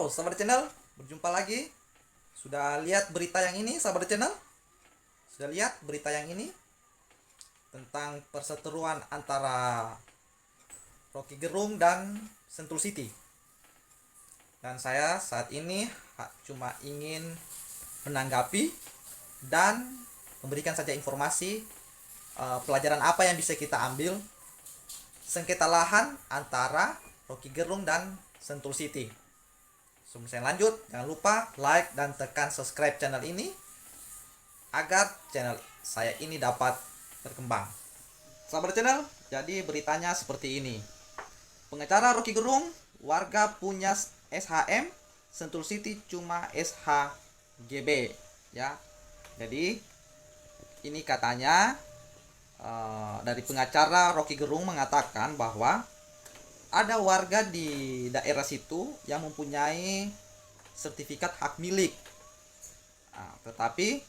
Halo sahabat channel, berjumpa lagi. Sudah lihat berita yang ini sahabat channel? Sudah lihat berita yang ini tentang perseteruan antara Rocky Gerung dan Sentul City. Dan saya saat ini cuma ingin menanggapi dan memberikan saja informasi pelajaran apa yang bisa kita ambil sengketa lahan antara Rocky Gerung dan Sentul City. Sebelum saya lanjut, jangan lupa like dan tekan subscribe channel ini agar channel saya ini dapat berkembang. Sahabat channel, jadi beritanya seperti ini. Pengacara Rocky Gerung, warga punya SHM, Sentul City cuma SHGB, ya. Jadi ini katanya dari pengacara Rocky Gerung mengatakan bahwa ada warga di daerah situ yang mempunyai sertifikat hak milik. Tetapi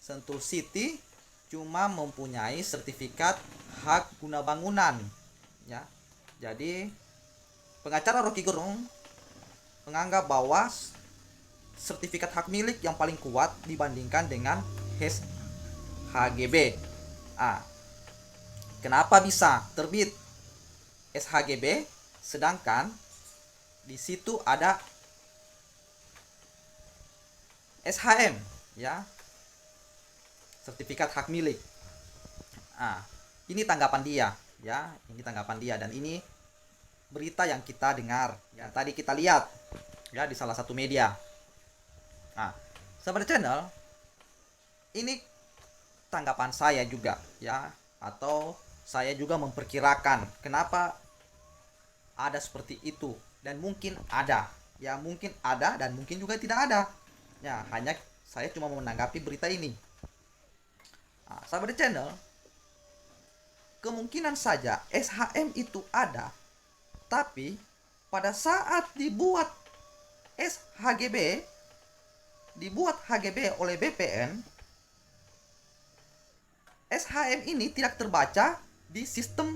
Sentul City cuma mempunyai sertifikat hak guna bangunan, ya. Jadi pengacara Rocky Gerung menganggap bahwa sertifikat hak milik yang paling kuat dibandingkan dengan SHGB. Kenapa bisa terbit SHGB sedangkan di situ ada SHM, ya, sertifikat hak milik. Ini tanggapan dia, ya, ini tanggapan dia dan ini berita yang kita dengar, yang tadi kita lihat, ya, di salah satu media. Sahabat channel, ini tanggapan saya juga, ya, atau saya juga memperkirakan kenapa ada seperti itu, dan mungkin ada, ya, mungkin ada dan mungkin juga tidak ada, ya, hanya saya cuma menanggapi berita ini. Sahabat channel, kemungkinan saja SHM itu ada, tapi pada saat dibuat HGB oleh BPN, SHM ini tidak terbaca di sistem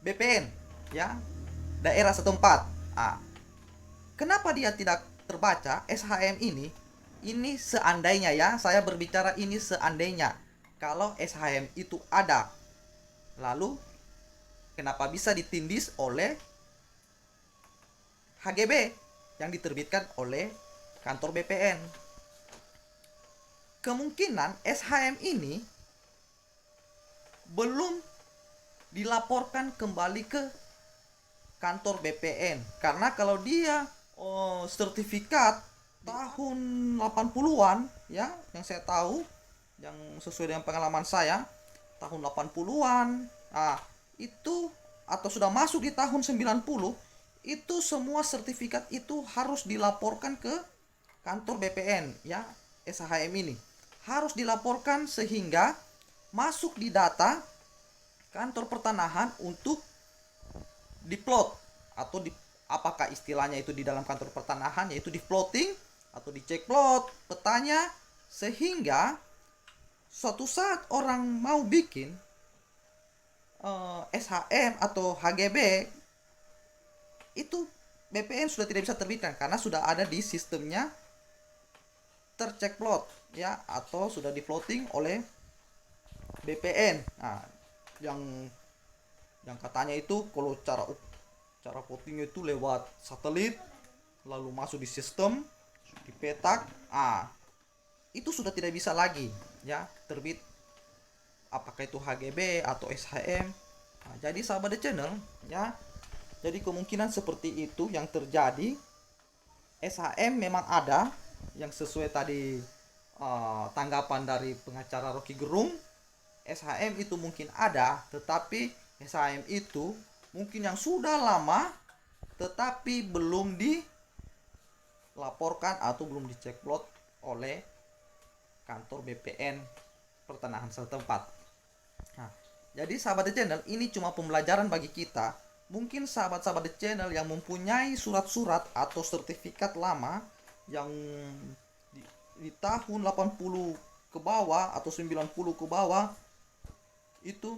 BPN, ya, daerah setempat. Kenapa dia tidak terbaca SHM ini? Ini seandainya, ya, saya berbicara ini seandainya kalau SHM itu ada, lalu kenapa bisa ditindis oleh HGB yang diterbitkan oleh kantor BPN? Kemungkinan SHM ini belum dilaporkan kembali ke kantor BPN, karena kalau dia sertifikat tahun 80-an, ya, yang saya tahu, yang sesuai dengan pengalaman saya, tahun 80-an, itu, atau sudah masuk di tahun 90, itu semua sertifikat itu harus dilaporkan ke kantor BPN, ya. SHM ini harus dilaporkan sehingga masuk di data kantor pertanahan untuk diplot, atau apakah istilahnya itu di dalam kantor pertanahan, yaitu di plotting atau dicek plot petanya, sehingga suatu saat orang mau bikin SHM atau HGB itu BPN sudah tidak bisa terbitkan karena sudah ada di sistemnya tercek plot, ya, atau sudah di plotting oleh BPN. Yang katanya itu kalau cara plottingnya itu lewat satelit, lalu masuk di sistem, di petak, itu sudah tidak bisa lagi, ya, terbit apakah itu HGB atau SHM. Jadi sahabat channel, ya, jadi kemungkinan seperti itu yang terjadi. SHM memang ada, yang sesuai tadi tanggapan dari pengacara Rocky Gerung, SHM itu mungkin ada, tetapi SHM itu mungkin yang sudah lama tetapi belum dilaporkan atau belum dicek plot oleh kantor BPN pertanahan setempat. Jadi sahabat channel, ini cuma pembelajaran bagi kita. Mungkin sahabat-sahabat channel yang mempunyai surat-surat atau sertifikat lama yang di tahun 80 ke bawah atau 90 ke bawah, itu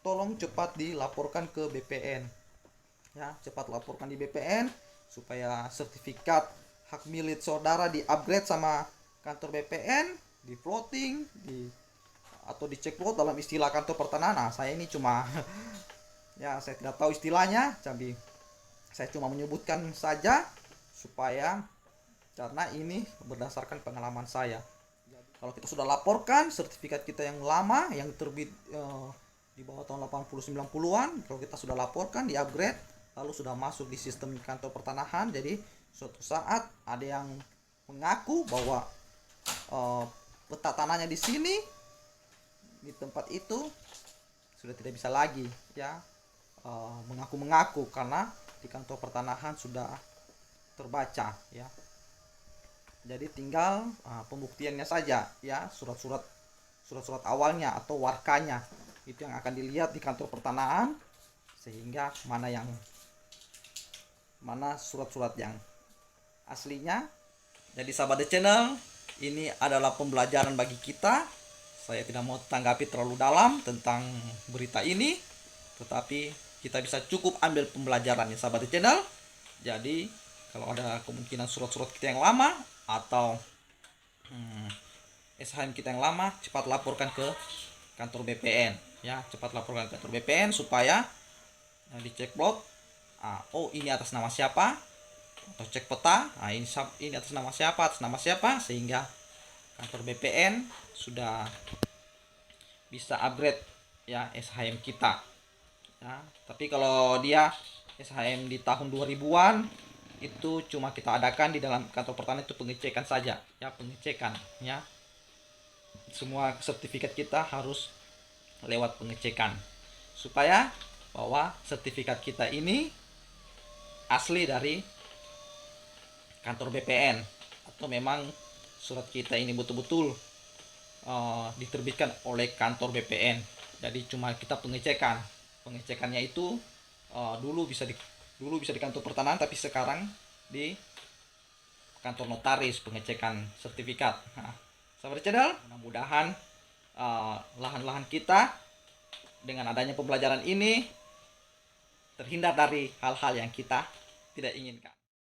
tolong cepat dilaporkan ke BPN, ya, cepat laporkan di BPN supaya sertifikat hak milik saudara di upgrade sama kantor BPN, di floating, atau dicek plot dalam istilah kantor pertanahan. Nah, saya ini cuma ya saya tidak tahu istilahnya, tapi saya cuma menyebutkan saja supaya karena ini berdasarkan pengalaman saya. Kalau kita sudah laporkan sertifikat kita yang lama yang terbit di bawah tahun 80 90-an, kalau kita sudah laporkan di upgrade lalu sudah masuk di sistem kantor pertanahan, jadi suatu saat ada yang mengaku bahwa peta tanahnya di sini di tempat itu sudah tidak bisa lagi ya mengaku-mengaku karena di kantor pertanahan sudah terbaca ya. Jadi tinggal pembuktiannya saja ya, surat-surat awalnya atau warkanya itu yang akan dilihat di kantor pertanahan, sehingga mana surat-surat yang aslinya. Jadi sahabat The Channel, ini adalah pembelajaran bagi kita. Saya tidak mau tanggapi terlalu dalam tentang berita ini, tetapi kita bisa cukup ambil pembelajarannya sahabat The Channel. Jadi kalau ada kemungkinan surat-surat kita yang lama atau SHM kita yang lama, cepat laporkan ke kantor BPN ya, cepat laporkan ke kantor BPN supaya dicek plot. Oh, ini atas nama siapa, atau cek peta, ini atas nama siapa, sehingga kantor BPN sudah bisa upgrade ya SHM kita ya. Tapi kalau dia SHM di tahun 2000-an itu cuma kita adakan di dalam kantor pertanian, itu pengecekan saja ya, pengecekan ya. Semua sertifikat kita harus lewat pengecekan supaya bahwa sertifikat kita ini asli dari kantor BPN, atau memang surat kita ini betul-betul diterbitkan oleh kantor BPN. Jadi cuma kita pengecekannya itu dulu bisa di kantor pertanahan, tapi sekarang di kantor notaris pengecekan sertifikat. Sahabat channel, mudah-mudahan lahan-lahan kita dengan adanya pembelajaran ini terhindar dari hal-hal yang kita tidak inginkan.